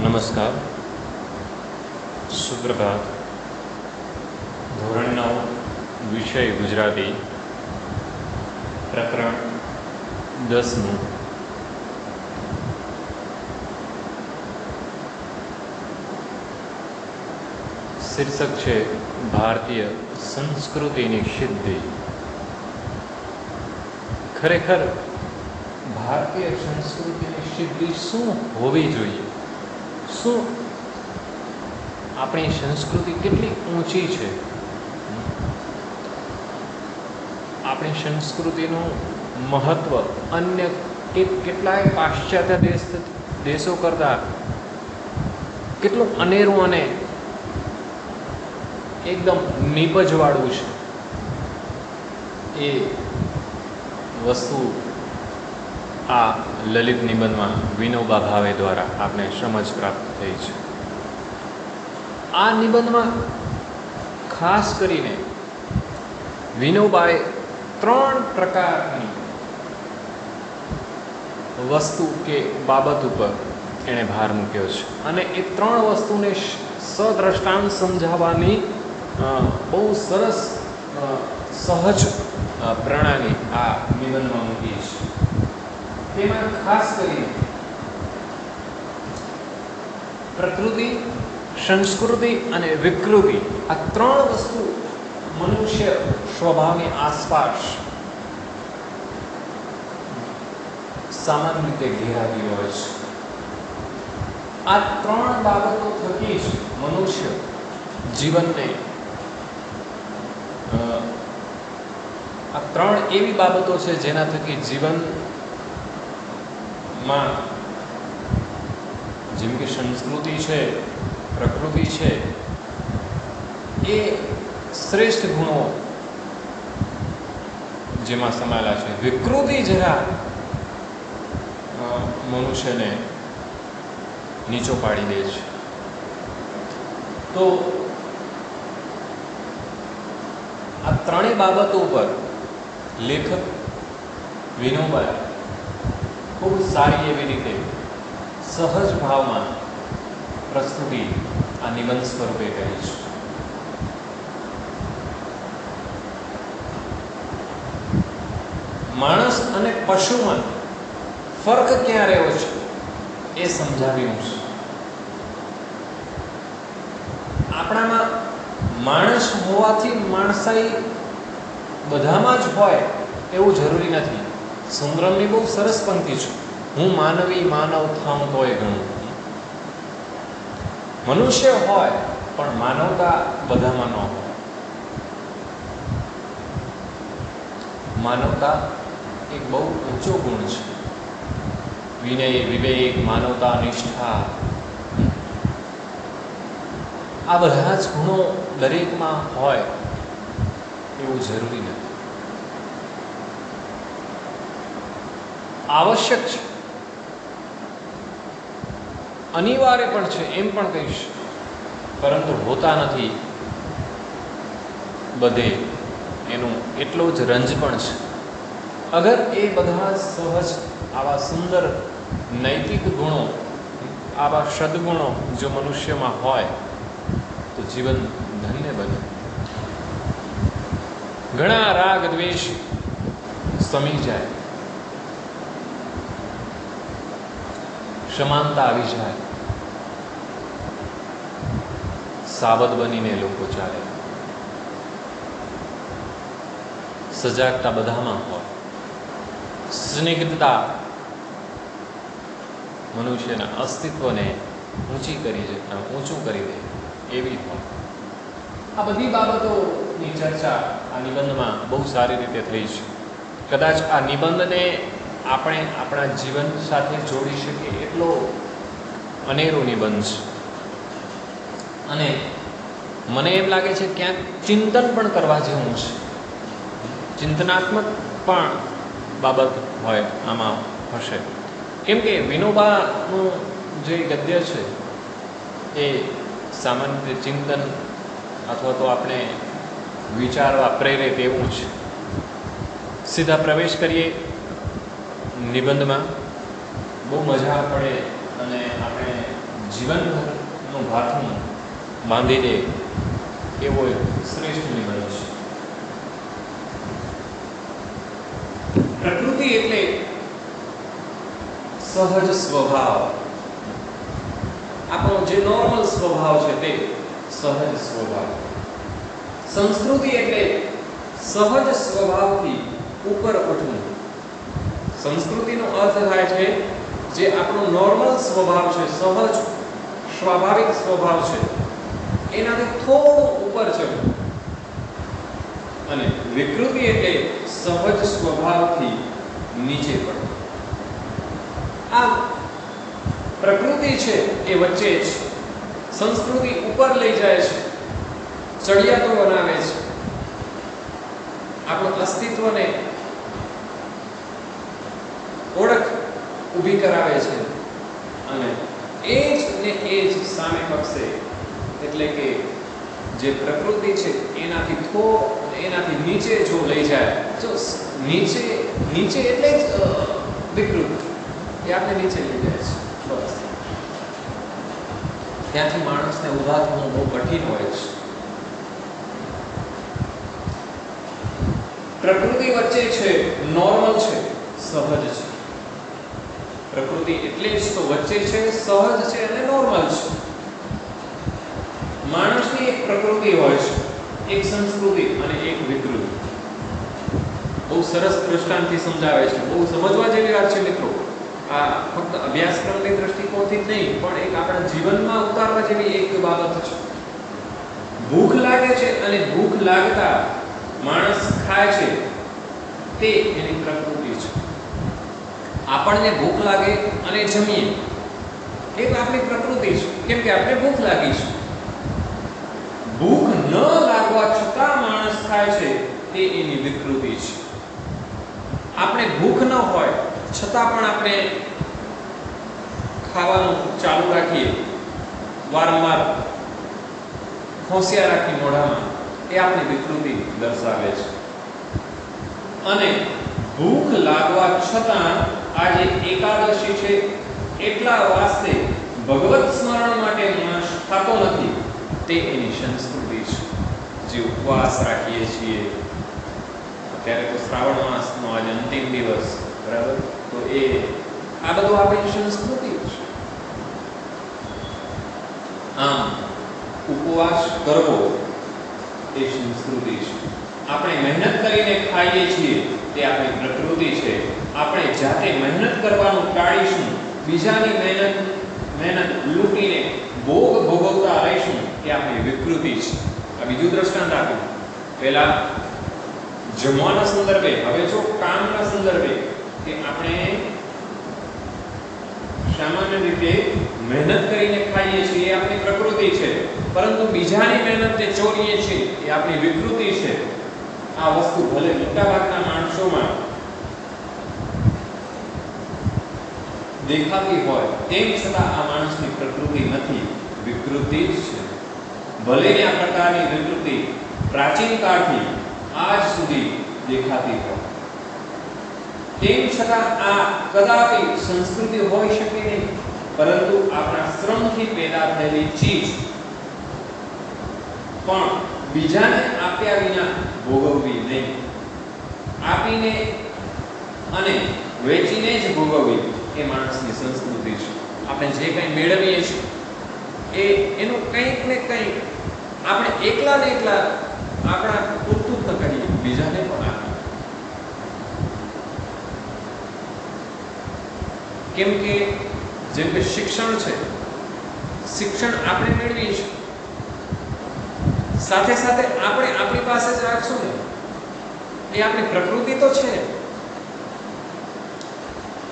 નમસ્કાર, સુપ્રભાત. ધોરણ 9 વિષય ગુજરાતી, પ્રકરણ 10નું શીર્ષક છે ભારતીય સંસ્કૃતિની સિદ્ધિ. ખરેખર ભારતીય સંસ્કૃતિની સિદ્ધિ શું હોવી જોઈએ? શું આપણી સંસ્કૃતિ કેટલી ઊંચી છે? આપણી સંસ્કૃતિનું મહત્ત્વ અન્ય કેટલાય પાશ્ચાત્ય દેશો કરતાં કેટલું અનેરું અને એકદમ નીપજવાળું છે, એ વસ્તુ આ લલિત નિબંધમાં વિનોબા ભાવે દ્વારા આપણે સમજ પ્રાપ્ત થઈ છે. આ નિબંધમાં ખાસ કરીને વિનોબાએ 3 પ્રકારની વસ્તુ કે બાબત ઉપર એણે ભાર મૂક્યો છે, અને એ 3 વસ્તુને સદ્રષ્ટાંત સમજાવવાની બહુ સરસ સહજ પ્રણાલી આ નિબંધમાં મૂકી છે. તેમાં ખાસ કરીને પ્રકૃતિ, સંસ્કૃતિ અને વિકૃતિ, આ 3 વસ્તુ મનુષ્ય સ્વભાવની આસપાસ સામાન્ય રીતે ઘેરાતી હોય છે. આ 3 બાબતો થકી જ મનુષ્ય જીવનને આ 3 એવી બાબતો છે જેના થકી જીવનમાં, જેમ કે સંસ્કૃતિ છે, પ્રકૃતિ છે, એ શ્રેષ્ઠ ગુણો જેમાં સમાયેલા છે. વિકૃતિ જરા મનુષ્યને નીચો પાડી દે છે. તો આ 3 બાબતો ઉપર લેખક વિનોબાએ ખૂબ સારી એવી રીતે સહજ ભાવમાં પ્રસ્તુતિ આ નિબંધ સ્વરૂપે કરી છે. માણસ અને પશુમાં ફર્ક ક્યાં રહ્યો છે એ સમજાવ્યું છે. આપણામાં માણસ હોવાથી માણસાઈ બધામાં જ હોય એવું જરૂરી નથી. સુંદરમની બહુ સરસ પંક્તિ છે, હું માનવી માનવ થાઉં તોય ઘણું. મનુષ્ય હોય પણ માનવતા બધામાં ન હોય. માનવતા એક બહુ ઊંચો ગુણ છે. વિનય, વિવેક, માનવતા, નિષ્ઠા, આ બધા જ ગુણો દરેકમાં હોય એવું જરૂરી નથી. આવશ્યક છે, અનિવાર્ય પણ છે એમ પણ કહીશ, પરંતુ હોતા નથી બધે, એનું એટલો જ રંજ પણ છે. અગર એ બધા સહજ આવા સુંદર નૈતિક ગુણો, આવા સદગુણો જો મનુષ્યમાં હોય તો જીવન ધન્ય બને. ઘણા રાગ દ્વેષ સમી જાય, સમાનતા આવી જાય, સાવધ બનીને લોકો ચાલે. સજાગતા બધામાં હોય, સ્નિગ્ધતા મનુષ્યના અસ્તિત્વને ઊંચું કરી દે એવી હોય. આ બધી બાબતોની ચર્ચા આ નિબંધમાં બહુ સારી રીતે થઈ છે. કદાચ આ નિબંધને આપણે આપણા જીવન સાથે જોડી શકીએ એટલો અનેરો નિબંધ છે, અને મને એમ લાગે છે ક્યાંક ચિંતન પણ કરવા જેવું છે. ચિંતનાત્મક પણ બાબત હોય આમાં હશે, કેમ કે વિનોબાનું જે ગદ્ય છે એ સામાન્ય રીતે ચિંતન અથવા તો આપણે વિચારવા પ્રેરે તેવું છે. સીધા પ્રવેશ કરીએ નિબંધમાં, બહુ મજા પડે અને આપણે જીવનભરનું ભાથું બાંધી દે એવો એક શ્રેષ્ઠ નિબંધ છે. પ્રકૃતિ એટલે સહજ સ્વભાવ, આપણો જે નોર્મલ સ્વભાવ છે તે સહજ સ્વભાવ. સંસ્કૃતિ એટલે સહજ સ્વભાવથી ઉપર ઉઠવું. સંસ્કૃતિનો અર્થ થાય છે જે આપણો નોર્મલ સ્વભાવ છે, સહજ સ્વાભાવિક સ્વભાવ છે, એનાથી થોડું ઉપર ચડવું. અને વિકૃતિ એટલે સહજ સ્વભાવથી નીચે પડવું. આ પ્રકૃતિ છે એ વચ્ચે જ, સંસ્કૃતિ ઉપર લઈ જાય છે, ચડિયાતો બનાવે છે, આપણું અસ્તિત્વને ઓળખ ઊભી કરાવે છે. અને એ જ ને એ જ સામે પક્ષે એટલે કે જે પ્રકૃતિ છે એનાથી નીચે જો લઈ જાય, જો નીચે એટલે જ વિકૃત, એ આપણે નીચે લઈ જાય છે. બસ ત્યાંથી માણસને ઊભા થવું બહુ કઠિન હોય છે. પ્રકૃતિ વચ્ચે છે, નોર્મલ છે, સહજ છે. પ્રકૃતિ એટલે જ તો વચ્ચે છે, સહજ છે અને નોર્મલ છે. માણસની એક પ્રકૃતિ હોય છે, એક સંસ્કૃતિ અને એક વિકૃતિ. બહુ સરસ દ્રષ્ટાંતથી સમજાવે છે, બહુ સમજવા જેવી વાત છે મિત્રો. આ ફક્ત અભ્યાસક્રમની દ્રષ્ટિકોણથી જ નહીં, પણ એક આપણા જીવનમાં ઉતારવા જેવી એક બાબત છે. ભૂખ લાગે છે અને ભૂખ લાગતા માણસ ખાય છે, તે એની પ્રકૃતિ છે. આપણને ભૂખ લાગે અને જમીએ, એ આપણી પ્રકૃતિ છે, કેમ કે આપણે ભૂખ લાગી છે. ભૂખ ન લાગવા છતાં માણસ ખાય છે, તે એની વિકૃતિ છે. આપણે ભૂખ ન હોય છતાં પણ આપણે ખાવાનું ચાલુ રાખીએ, વારંવાર ખોસિયા રાખી મોઢામાં, એ આપણી વિકૃતિ દર્શાવે છે. અને ભૂખ લાગવા છતાં આજે એકાદશી છે એટલા વાસ્તે ભગવત સ્મરણ માટે માણસ ખાતો નથી, તે એની સંસ્કૃતિ છે. જે ઉપવાસ રાખીએ છીએ, અત્યારે તો શ્રાવણ માસનો આજે અંતિમ દિવસ, બરાબર, તો એ આ બધું આપણી સંસ્કૃતિ છે. આમ ઉપવાસ કરવો એ સંસ્કૃતિ છે. આપણે મહેનત કરીને ખાઈએ છીએ, તે આપણી પ્રકૃતિ છે. આપણે જાતે મહેનત કરવાનું ટાળીશું, બીજાની મહેનત લૂંટીને ભોગ ભોગવતા રહીશું, એ આપણી વિકૃતિ છે. આ બીજું દ્રષ્ટાંત આપ્યું. પહેલા જમવાના સંદર્ભે, હવે જો કામના સંદર્ભે, કે આપણે સામાન્ય રીતે મહેનત કરીને ખાઈએ છીએ, એ આપણી પ્રકૃતિ છે. પરંતુ બીજાની મહેનતને ચોરીએ છીએ, એ આપણી વિકૃતિ છે. આ વસ્તુ ભલે મોટાભાગના માણસોમાં દેખાતી હોય, તેમ છતાં આ માણસની પ્રકૃતિ નથી, વિકૃતિ જ છે. ભલે આ પ્રકારની વિકૃતિ પ્રાચીન કાળથી આજ સુધી દેખાતી હોય, તેમ છતાં આ કદાપી સંસ્કૃતિ હોઈ શકે નહીં, પરંતુ આપણા શ્રમથી પેદા થયેલી ચીજ પણ બીજાને આપ્યા વિના ભોગવવી નહીં. આપીને અને વેચીને જ ભોગવવી એ માણસની સંસ્કૃતિ છે. આપણે જે કંઈ મેળવીએ છીએ એ એનું કંઈક ને કંઈક આપણે એકલા ને એકલા આપણા પૂરતું ન કરીએ, બીજાને પણ આપીએ. કેમ કે જેમ કે શિક્ષણ છે, શિક્ષણ આપણે મેળવીએ છીએ, સાથે સાથે આપણે આપણી પાસે જ રાખશું ને, એ આપણી પ્રકૃતિ તો છે.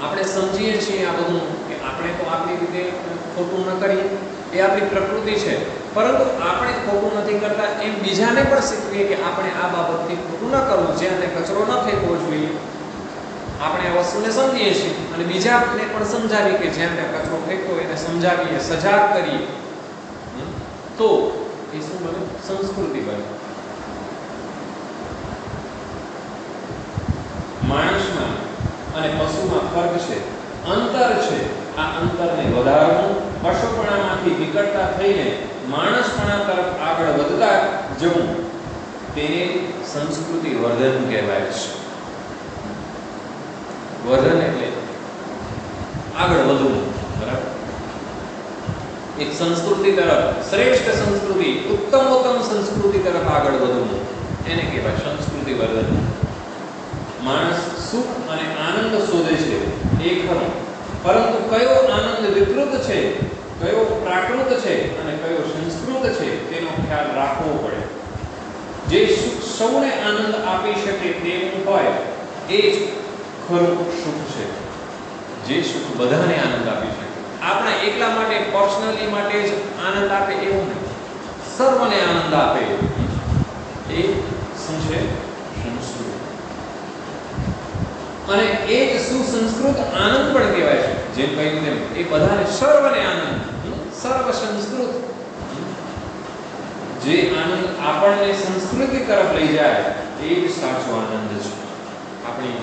આપણે સમજીએ છીએ આ બધું કે આપણે તો આપણી રીતે ખોટું ન કરીએ, એ આપણી પ્રકૃતિ છે. પરંતુ આપણે ખોટું નથી કરતા એમ બીજાને પણ શીખવીએ કે આપણે આ બાબતથી ખોટું ન કરવું, જ્યાં કચરો ન ફેંકવો જોઈએ. આપણે આ વસ્તુને સમજીએ છીએ અને બીજાને પણ સમજાવીએ કે જ્યાં ત્યાં કચરો ફેંકવો એને સમજાવીએ, સજાગ કરીએ, તો એ શું બને? સંસ્કૃતિ બને. માણસમાં અને પશુમાં ફરક છે, અંતર છે. આ અંતર અંતરને વધારવું, પશુપણામાંથી નીકળતા થઈને માણસપણા તરફ આગળ વધતા જવું, તેને સંસ્કૃતિ વર્ધન કહેવાય છે. વર્ધન એટલે આગળ વધવું, બરાબર? એક સંસ્કૃતિ તરફ, શ્રેષ્ઠ સંસ્કૃતિ, ઉત્તમોત્તમ સંસ્કૃતિ તરફ આગળ વધવું, એને કહેવાય સંસ્કૃતિ વર્ધન. માણસ સુખ અને આનંદ શોધે છે એ ખરું, પરંતુ કયો આનંદ વિકૃત છે, કયો પ્રાકૃત છે અને કયો સંસ્કૃત છે તેનો ખ્યાલ રાખવો પડે. જે સુખ સૌને આનંદ આપી શકે તેવું હોય એ જ ખરું સુખ છે. જે સુખ બધાને આનંદ આપી શકે, આપણા એકલા માટે, પર્સનલી માટે જ આનંદ આપે એવું નહીં, સર્વને આનંદ આપે એ શું છે? સંસ્કૃત. અને એ જ સુસંસ્કૃત આનંદ પણ કહેવાય છે. જેમ કહ્યું તેમ એ બધાને, સર્વને આનંદ, સર્વ સંસ્કૃત. જે આનંદ આપણને સંસ્કૃતિ તરફ લઈ જાય એ જ સાચો આનંદ છે. આપણી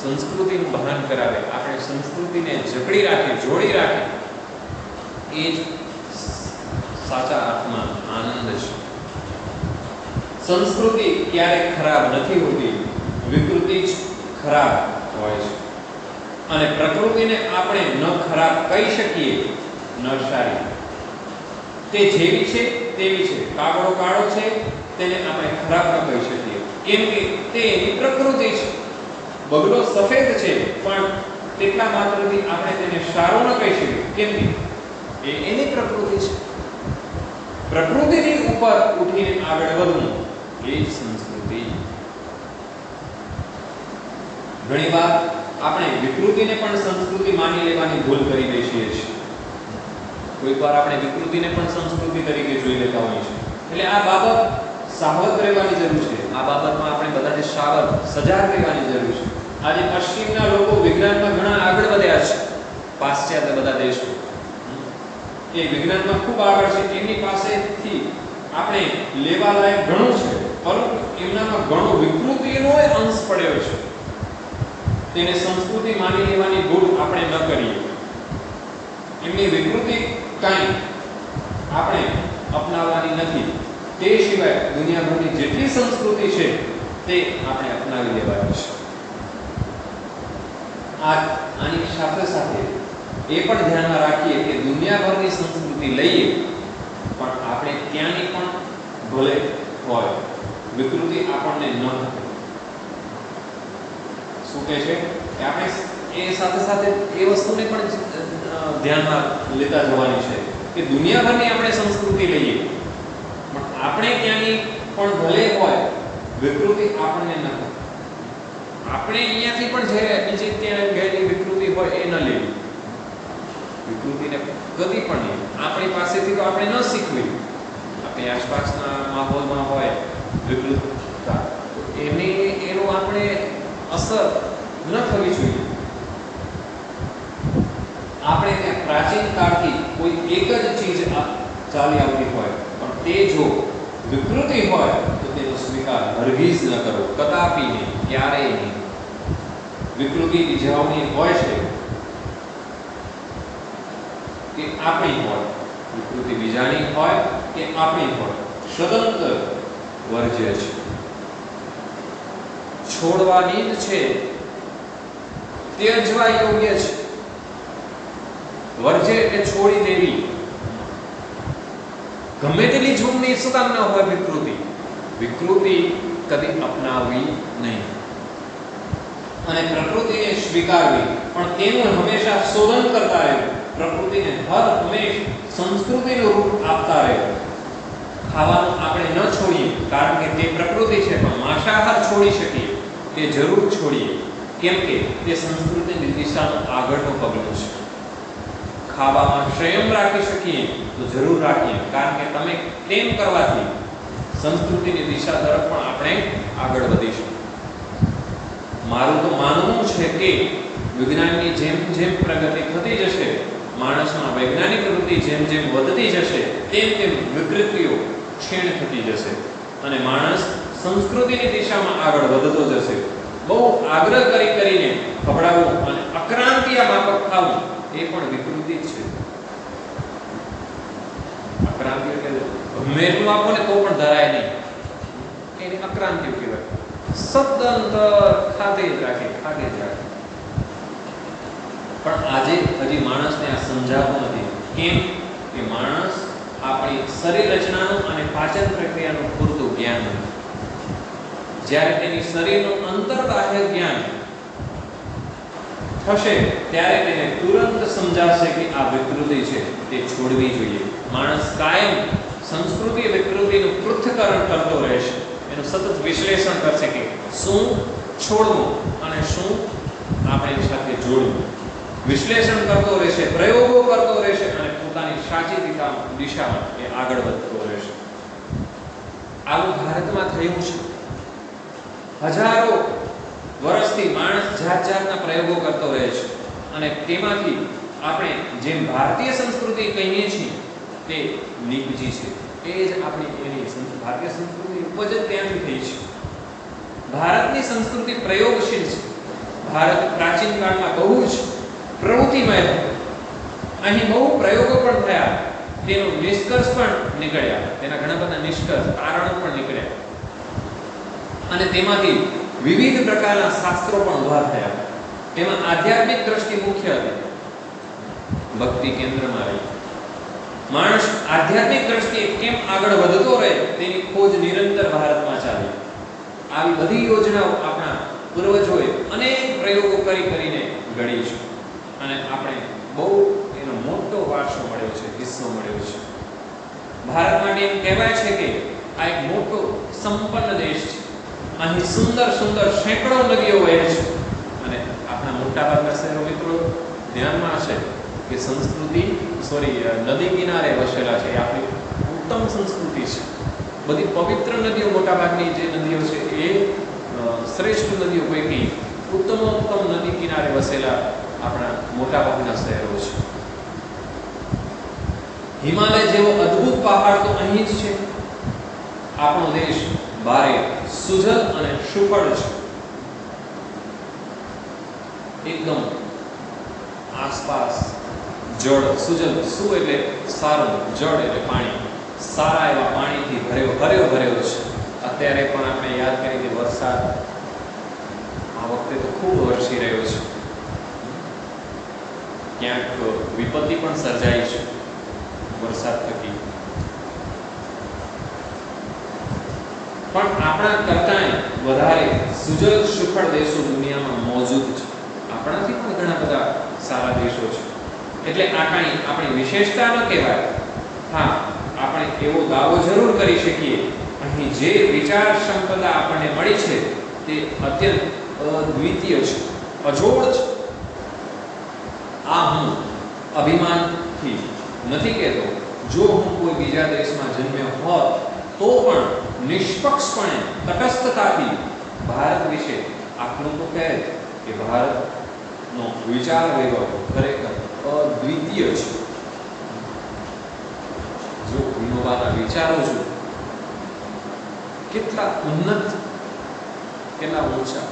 સંસ્કૃતિનું ભાન કરાવે, આપણે સંસ્કૃતિને જકડી રાખે, જોડી રાખે, એ જ સાચા અર્થમાં આનંદ છે. સંસ્કૃતિ ક્યારેક ખરાબ નથી હોતી, વિકૃતિ જ ખરાબ હોય છે. અને પ્રકૃતિને આપણે ન ખરાબ કહી શકીએ, ન સારી. તે જેવી છે તેવી છે. કાગડો કાળો છે તેને આપણે ખરાબ ન કહી શકીએ, કેમ કે તે એની પ્રકૃતિ છે. બગલો સફેદ છે પણ તેટલા માત્રથી આપણે તેને સારો ન કહી શકીએ, કેમ કે એ એની પ્રકૃતિ છે. પ્રકૃતિની ઉપર ઉઠીને આગળ વધવું એ જ સંસ્કૃતિ. ઘણીવાર આપણે વિકૃતિને પણ સંસ્કૃતિ માની લેવાની ભૂલ કરી બેસીએ છીએ. કોઈક વાર આપણે વિકૃતિને પણ સંસ્કૃતિ તરીકે જોઈ લેતા હોઈએ છીએ. એટલે આ બાબત સાવધ રહેવાની જરૂર છે. આ બાબતમાં આપણે બધાને સજાગ રહેવાની જરૂર છે. આજે પશ્ચિમના લોકો વિજ્ઞાનમાં ઘણા આગળ વધ્યા છે. પાશ્ચાત્ય બધા દેશો એ વિજ્ઞાનમાં ખૂબ આગળ છે. એમની પાસેથી આપણે લેવા લાયક ઘણું છે, પરંતુ એમનામાં ઘણો વિકૃતિનો અંશ પડ્યો છે. તેને સંસ્કૃતિ માની લેવાની ભૂલ આપણે ન કરીએ. એમની વિકૃતિ કાંઈ આપણે અપનાવવાની નથી. તે સિવાય દુનિયાભરની જેટલી સંસ્કૃતિ છે તે આપણે અપનાવી લેવાની છે. આની સાથે સાથે એ પણ ધ્યાનમાં રાખીએ કે દુનિયાભરની સંસ્કૃતિ લઈએ પણ આપણે ત્યાંની પણ ભલે હોય, વિકૃતિ આપણને ન થાય. શું કહે છે કે આપણે એ સાથે સાથે એ વસ્તુને પણ ધ્યાનમાં લેતા જવાની છે કે દુનિયાભરની આપણે સંસ્કૃતિ લઈએ પણ આપણે ત્યાંની પણ ભલે હોય, વિકૃતિ આપણને ન થાય. આપણે અહીંયાથી પણ જે બીજી ત્યાં ગયેલી વિકૃતિ હોય એ ન લેવી. વિકૃતિને કદી પણ નહીં. આપણી પાસેથી તો આપણે ન શીખવી. આપણી આસપાસના માહોલમાં હોય વિકૃતતા, એનું આપણે અસર ન થવી જોઈએ. આપણે ત્યાં પ્રાચીન કાળથી કોઈ એક જ ચીજ ચાલી આવતી હોય પણ તે જો વિકૃતિ હોય તો તેનો સ્વીકાર હરગીઝ ન કરો, કદાપી નહીં, ક્યારેય નહીં. વિકૃતિ બીજાઓની હોય છે કે આપણી હોય, વિકૃતિ બીજાની હોય કે આપણી હોય, સદંતર વર્જ્ય છે. છોડવાની જ છે, ત્યજવા યોગ્ય છે. વર્જ્ય એટલે છોડી દેવી. ગમે તેટલી જૂની શું કામ ના હોય વિકૃતિ કદી અપનાવવી નહીં. અને પ્રકૃતિને સ્વીકારવી પણ તેનું હંમેશા શોધન કરતા રહેવું. પ્રકૃતિને હર હંમેશ સંસ્કૃતિનું રૂપ આપતા રહેવું. ખાવાનું આપણે ન છોડીએ કારણ કે તે પ્રકૃતિ છે, પણ માંસાહાર છોડી શકીએ તે જરૂર છોડીએ, કેમ કે તે સંસ્કૃતિની દિશાનું આગળનું પગલું છે. ખાવામાં સંયમ રાખી શકીએ તો જરૂર રાખીએ, કારણ કે તમે તેમ કરવાથી સંસ્કૃતિની દિશા તરફ પણ આપણે આગળ વધીશું. મારું તો માનવું છે કે વિજ્ઞાનની જેમ જેમ પ્રગતિ થતી જશે, માણસમાં વૈજ્ઞાનિક વૃત્તિ જેમ જેમ વધતી જશે, તેમ તેમ વિકૃતિઓ ક્ષીણ થતી જશે અને માણસ સંસ્કૃતિની દિશામાં આગળ વધતો જશે. બહુ આગ્રહ કરીને ખવડાવવું અને અક્રાંતિયા માફક ખાવું એ પણ વિકૃતિ જ છે. અક્રાંતિઓ એટલે ગમે આપો ને તો પણ ધરાય નહીં, એને અક્રાંતિઓ કહેવાય. સદંતર ખાધે જ રાખે. પણ આજે હજી માણસને આ સમજાવતું નથી. કેમ કે માણસ આપણી શરીર રચનાનું અને પાચન પ્રક્રિયાનું પૂરતું જ્ઞાન નથી. જ્યારે તેની શરીરનું અંતર્બાહ્ય જ્ઞાન થશે ત્યારે તેને તુરંત સમજાશે કે આ વિકૃતિ છે, તે છોડવી જોઈએ. માણસ કાયમ સંસ્કૃતિ વિકૃતિનું પૃથ્થકરણ કરતો રહેશે, એનું સતત વિશ્લેષણ કરશે કે શું છોડવું અને શું આપણે સાથે જોડવું. વિશ્લેષણ કરતો રહેશે, પ્રયોગો કરતો રહેશે અને પોતાની સાચી દિશામાં એ આગળ વધતો રહેશે. આવું ભારતમાં થયું છે. હજારો વર્ષથી માણસ જાતના પ્રયોગો કરતો રહે છે અને તેમાંથી આપણે જેમ ભારતીય સંસ્કૃતિ કહીએ છીએ તે નીપજી છે. એ જ આપણી એની ભારતીય સંસ્કૃતિ ઉપજ જ ત્યાંથી થઈ છે. ભારતની સંસ્કૃતિ પ્રયોગશીલ છે. ભારત પ્રાચીન કાળમાં બહુ જ પ્રવૃત્તિમય હતું. અહીં બહુ પ્રયોગો પણ થયા, તેનો નિષ્કર્ષ પણ નીકળ્યા, તેના ઘણા બધા નિષ્કર્ષ કારણો પણ નીકળ્યા અને તેમાંથી વિવિધ પ્રકારના શાસ્ત્રો પણ ઉભા થયા. તેમાં આધ્યાત્મિક દ્રષ્ટિ મુખ્ય હતી. ભક્તિ કેન્દ્રમાં રહી. માણસ આધ્યાત્મિક દ્રષ્ટિએ કેમ આગળ વધતો રહે તેની ખોજ નિરંતર ભારતમાં ચાલી. આવી બધી યોજનાઓ આપણા પૂર્વજોએ અનેક પ્રયોગો કરીને ઘડી છે અને આપણે બહુ એનો મોટો વારસો મળ્યો છે, હિસ્સો મળ્યો છે. ભારત માટે એમ કહેવાય છે કે આ એક મોટો સંપન્ન દેશ છે. અહીં સુંદર સેંકડો નદીઓ વહે છે અને આપણા મોટાભાગના શહેરો મિત્રો ધ્યાનમાં હશે કે નદી કિનારે વસેલા છે. એ આપણી ઉત્તમ સંસ્કૃતિ છે. બધી પવિત્ર નદીઓ, મોટાભાગની જે નદીઓ છે એ શ્રેષ્ઠ નદીઓ પૈકી ઉત્તમોત્તમ નદી કિનારે વસેલા આપણા મોટાભાગના શહેરો છે. હિમાલય જેવો અદ્ભુત પહાડ તો અહીં જ છે. આપણો દેશ બારે સુજલ અને સુફળ છે. એકદમ આસપાસ જળ, સુજલ, સુ એટલે સારું, જળ એટલે પાણી, સારા એવા પાણીથી ભર્યો છે. અત્યારે પણ આપણે યાદ કરીએ કે વરસાદ આ વખતે તો ખૂબ વરસી રહ્યો છે. ક્યાંક વિપત્તિ પણ સર્જાઈ છે વરસાદ થકી. પણ આપણા કરતાં વધારે સુજલ સુફળ દેશો દુનિયામાં મોજૂદ છે. આપણાથી પણ ઘણા બધા સારા દેશો છે. એટલે આ કાંઈ આપણી વિશેષતા ન કહેવાય. હા, આપણે એવો દાવો જરૂર કરી શકીએ, અહીં જે વિચાર સંપદા આપણને મળી છે તે અત્યંત અદ્વિતીય છે, અજોડ છે. આ હું અભિમાનથી નથી કહેતો. જો હું કોઈ બીજા દેશમાં જન્મ્યો હોત તો પણ નિષ્પક્ષપણે, તટસ્થતાથી ભારત વિશે આટલું તો કહે કે ભારતનો વિચાર વૈભવ ખરેખર અદ્વિતીય છે. જો વિનોબાના વિચારો છું કેટલા ઉન્નત, કેટલા ઊંચા,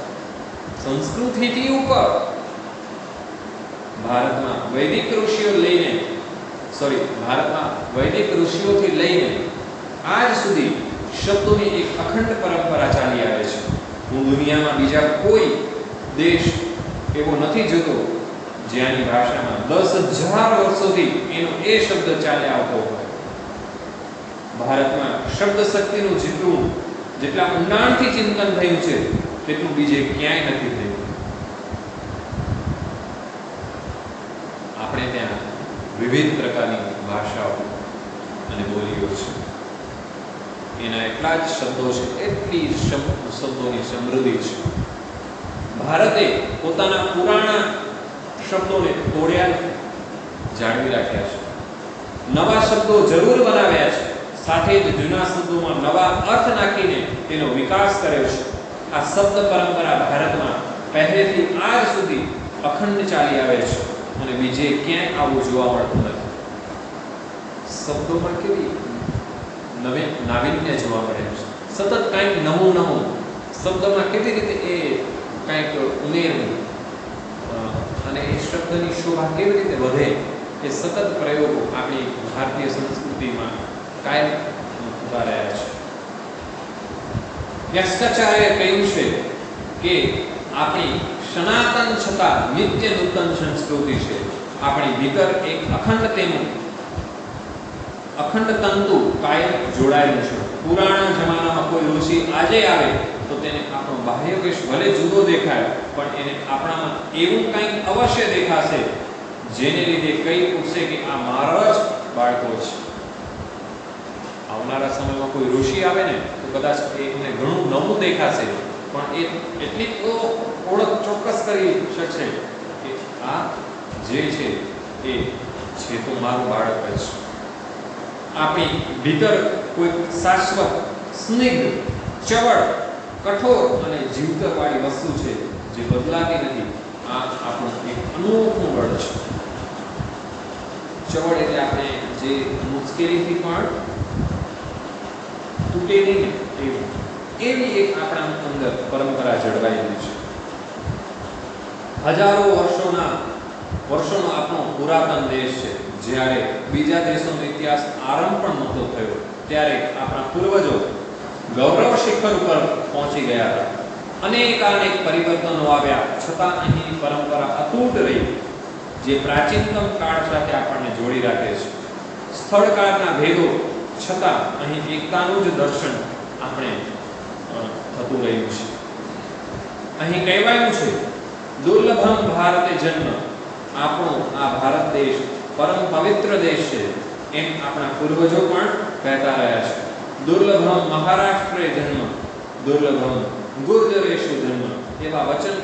સંસ્કૃતિથી ઉપર. ભારતમાં વૈદિક ઋષિઓથી લઈને આજ સુધી શબ્દોની એક અખંડ પરંપરા ચાલી આવે છે. હું દુનિયામાં બીજા કોઈ દેશ એવો નથી જોતો જ્યાંની ભાષામાં 10,000 વર્ષોથી એનો એ શબ્દ ચાલ્યા આવતો હોય. ભારતમાં શબ્દ શક્તિનું જેટલા ઊંડાણથી ચિંતન થયું છે તેટલું બીજે ક્યાંય નથી થયું. આપણે ત્યાં વિવિધ પ્રકારની ભાષાઓ અને બોલીઓ છે. એના એટલા જ શબ્દો છે, એટલી શબ્દોની સમૃદ્ધિ છે. ભારતે પોતાના પુરાણા શબ્દોને તોડ્યા નથી, જાળવી રાખ્યા છે. નવા શબ્દો જરૂર બનાવ્યા છે, સાથે જ જૂના શબ્દોમાં નવા અર્થ નાખીને તેનો વિકાસ કર્યો છે. આ શબ્દ પરંપરા ભારતમાં પહેલેથી આજ સુધી અખંડ ચાલી આવે છે અને બીજે ક્યાંય આવું જોવા મળતું નથી. શબ્દોમાં કેવી નાવીન્ય જોવા મળે છે. સતત કંઈક નવું શબ્દમાં કેવી રીતે એ કંઈક ઉમેરવું અને એ શબ્દની શોભા કેવી રીતે વધે એ સતત પ્રયોગો આપણી ભારતીય સંસ્કૃતિમાં કાયમ થતા રહ્યા છે. વ્યાસાચાર્યએ કહ્યું છે કે આપણી સનાતન છતાં નિત્ય નૂતન સંસ્કૃતિ છે. આપણી ભીતર એક અખંડ તંતુ કાયમ જોડાયેલું છે. પુરાણા જમાનામાં કોઈ ઋષિ આજે આવે તો તેને આપણો બાહ્ય વેશ ભલે જુદો દેખાય પણ એને આપણામાં એવું કંઈક અવશ્ય દેખાશે જેને લીધે કઈ પૂછશે કે આ મારા જ બાળકો છે. આવનારા સમયમાં કોઈ ઋષિ આવે ને તો કદાચ એને ઘણું નવું દેખાશે પણ એ એટલી તો ઓળખ ચોક્કસ કરી શકશે કે આ જે છે એ છે તો મારું બાળક જ. આપણી ભીતર કોઈ શાશ્વત, સ્નિગ્ધ, ચવડ, કઠોર અને જીવતરવાળી વસ્તુ છે જે બદલાતી નથી. આ આપણું એક અનોખું બળ છે. ચવડ એટલે આપણે જે મુશ્કેલીથી પણ તૂટે નહીં ને એવી એક આપણા અંદર પરંપરા જળવાયેલી છે. હજારો વર્ષોનો આપણો પુરાતન દેશ છે. જ્યારે બીજા દેશોનો ઇતિહાસ આરંભ પણ નહોતો થયો ત્યારે આપણા પૂર્વજો ગૌરવ શિખર ઉપર પહોંચી ગયા હતા. અનેક પરિવર્તનો આવ્યા છતાં અહીંની પરંપરા અતૂટ રહી જે પ્રાચીનતમ કાળ સાથે આપણને જોડી રાખે છે. સ્થળકાળના ભેદો છતાં અહીં એકતાનું જ દર્શન આપણે થતું રહ્યું છે. અહીં કહેવાયું છે દુર્લભમ ભારતે જન્મ. આપણો આ ભારત દેશ પરમ પવિત્ર દેશ છે એમ આપણા પૂર્વજો પણ કહેતા રહ્યા છે. દુર્લભમ મહારાષ્ટ્રે જન્મ, દુર્લભમ ગુર્જરેશુ જન્મ એવા વચન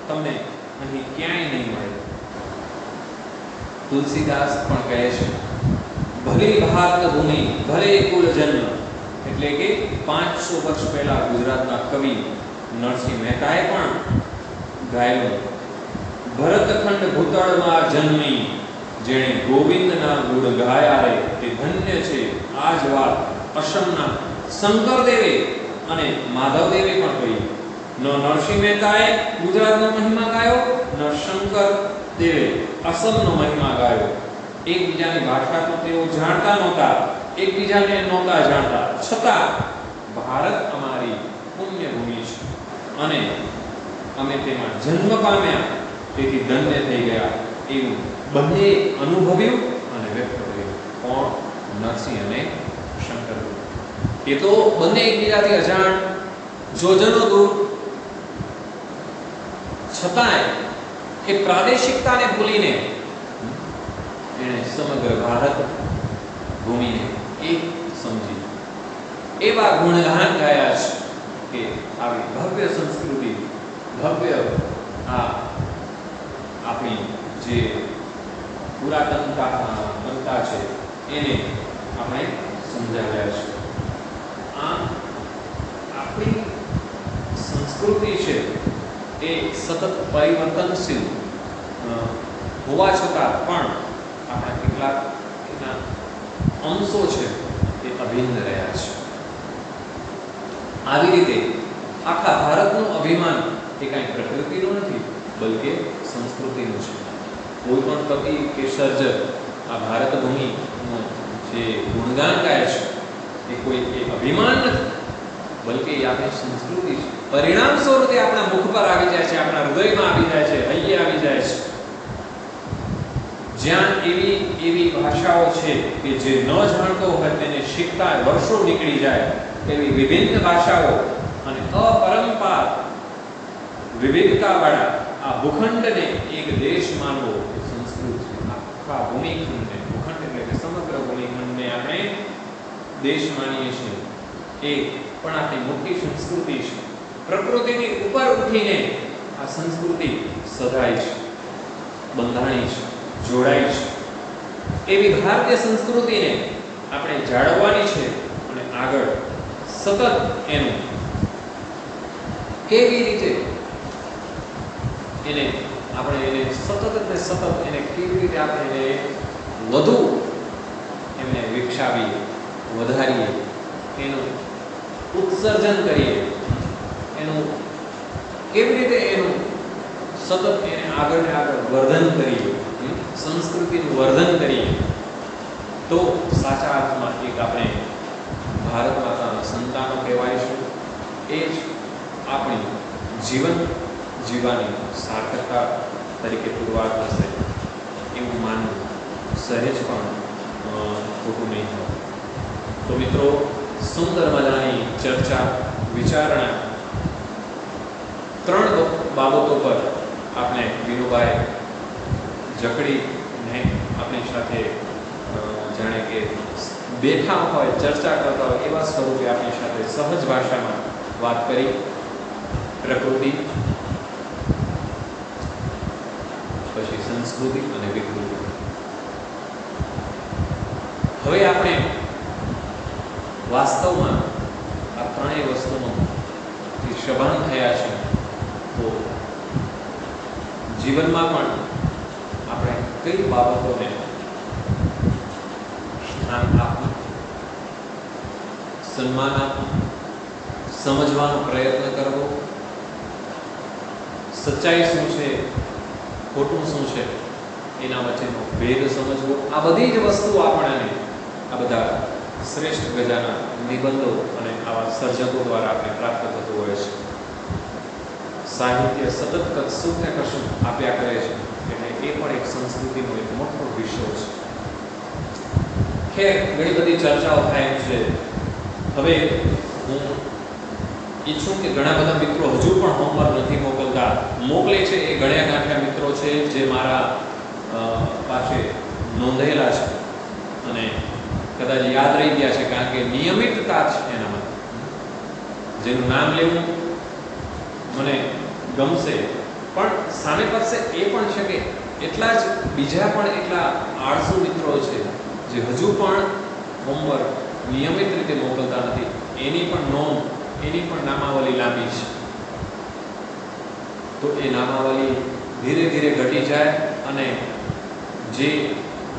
તમને અહીં ક્યાંય નહીં મળે. તુલસીદાસ પણ કહે છે ભલે ભારત ભૂમિ ભલે કુલ જન્મ, એટલે કે 500 વર્ષ પહેલા ગુજરાતના કવિ નરસિંહ મહેતાએ પણ ગાયેલું ભરતખંડ ભૂતળમાં જન્મી જેણે ગોવિંદના ગુણ ગાયા રે તે ધન્ય છે આજ વાત અસમના શંકરદેવે અને માધવદેવે પણ કહી. ન નરસિંહ મહેતાએ ગુજરાતનો મહિમા ગાયો ન શંકર દેવે અસમનો મહિમા ગાયો. એકબીજાની ભાષા તો તેઓ જાણતા નહોતા, એકબીજાને નહોતા જાણતા, છતાં ભારત અમારી પુણ્ય ભૂમિ છે અને અમે તેમાં જન્મ પામ્યા તેથી ધન્ય થઈ ગયા એવું બંને અનુભવ્યું અને વ્યક્ત કર્યું. કોણ? નરસિંહ અને શંકર. એ તો બંને એકબીજાથી અજાણ, જોજનો દૂર, છતાંય એ પ્રાદેશિકતાને ભૂલીને એણે સમગ્ર ભારત ભૂમિને એક સમજી એવા ગુણગાન ગાયા છે કે આવી ભવ્ય સંસ્કૃતિ, ભવ્ય આ આપણી જે પુરાતનતા છે એને આપણે સમજાવ્યા છે. આ આપણી સંસ્કૃતિ છે એ સતત પરિવર્તનશીલ હોવા છતાં પણ આપણા કેટલાક એના અંશો છે એ અભિન્ન રહ્યા છે. આવી રીતે આખા ભારતનું અભિમાન એ કાંઈ પ્રકૃતિનું નથી બલકે સંસ્કૃતિનું છે. કોઈ પણ કવિ કે સર્જક આ ભારત ભૂમિનું જે ગુણગાન ગાય છે એ કોઈ એક અભિમાન નથી બલકે એ આપણી સંસ્કૃતિ છે. પરિણામ સ્વરૂપે આપણા મુખ પર આવી જાય છે, આપણા હૃદયમાં આવી જાય છે, હૈયે આવી જાય છે. જ્યાં એવી ભાષાઓ છે કે જે ન જાણતો હોય તેને શીખતા વર્ષો નીકળી જાય એવી વિભિન્ન ભાષાઓ અને અપરંપાર વિવિધતાવાળા આ ભૂખંડને એક દેશ માનવો એ સંસ્કૃત છે. આખા ભૂમિખંડને, ભૂખંડ એટલે કે સમગ્ર ભૂમિખંડને આપણે દેશ માનીએ છીએ એ પણ આપણી મોટી સંસ્કૃતિ છે. પ્રકૃતિની ઉપર ઉઠીને આ સંસ્કૃતિ સધાય છે, બંધાણી છે, જોડાઈ છે. એવી ભારતીય સંસ્કૃતિને આપણે જાળવવાની છે અને આગળ સતત એનું કેવી રીતે એને સતત એને કેવી રીતે આપણે એને વધુ એમને વિકસાવીએ, વધારીએ, એનું ઉત્સર્જન કરીએ, એનું કેવી રીતે એનું સતત એને આગળ ને આગળ વર્ધન કરીએ, સંસ્કૃતિનું વર્ધન કરીએ, તો સાચા અર્થમાં એક આપણે ભારત માતાના સંતાનો કહેવાયશું. એ જ આપણી જીવન જીવવાની સાર્થકતા તરીકે પુરવાર થશે એવું માનવું સહેજ પણ ખોટું નહીં હોય. તો મિત્રો, સુંદર મજાની ચર્ચા વિચારણા 3 બાબતો પર આપણે વિનુભાઈ જકડીને આપણી સાથે જાણે કે બેઠા હોય, ચર્ચા કરતા હોય એવા સ્વરૂપે આપણી સાથે સહજ ભાષામાં વાત કરી. પ્રકૃતિ, પછી સંસ્કૃતિ અને વિકૃતિ. હવે આપણે વાસ્તવમાં આ ત્રણેય વસ્તુનો જે સભાન થયા છે, તો જીવનમાં પણ આપણે કઈ બાબતોને સ્થાન આપવું, સન્માન આપવું, સમજવાનો પ્રયત્ન કરવો, સચ્ચાઈ શું છે, ખોટું શું છે, એના વચ્ચેનો ભેદ સમજવો, આ બધી જ વસ્તુઓ આપણને આ બધા શ્રેષ્ઠ ગજાના નિબંધો અને આવા સર્જકો દ્વારા આપણે પ્રાપ્ત થતું હોય છે. સાહિત્ય સતત કશું ને કશું આપ્યા કરે છે, એટલે એ પણ એક સંસ્કૃતિનો એક મોટો વિષય છે. ખેર, ઘણી બધી ચર્ચાઓ થાય છે. હવે હું ઈચ્છું કે ઘણા બધા મિત્રો હજુ પણ હોમવર્ક નથી મોકલતા, મોકલે છે એ ગણ્યા ગાંઠ્યા મિત્રો છે જે મારા પાસે નોંધેલા છે અને કદાચ યાદ રહી ગયા છે, કારણ કે નિયમિતતા છે એનામાં. જેનું નામ લેવું મને ગમશે, પણ સામે પાસે એ પણ છે કે એટલા જ બીજા પણ એટલા આળસુ મિત્રો છે જે હજુ પણ હોમવર્ક નિયમિત રીતે મોકલતા નથી. એની પણ નોંધ, એની પણ નામાવલી લાંબી છે. તો એ નામાવલી ધીરે ધીરે ઘટી જાય અને જે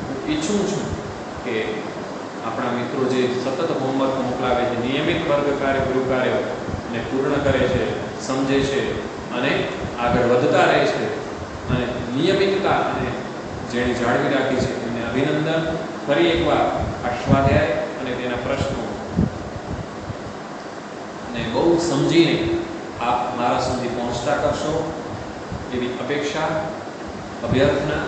હું ઈચ્છું છું કે આપણા મિત્રો જે સતત હોમવર્ક મોકલાવે છે, નિયમિત વર્ગ કાર્ય, ગૃહ કાર્યને પૂર્ણ કરે છે, સમજે છે અને આગળ વધતા રહે છે, અને નિયમિતતા અને જેણે જાળવી રાખી છે એમને અભિનંદન. ફરી એકવાર આ સ્વાધ્યાય અને તેના પ્રશ્નો ને બહુ સમજીને આપ મારા સુધી પહોંચતા કરશો એવી અપેક્ષા, અભ્યર્થના.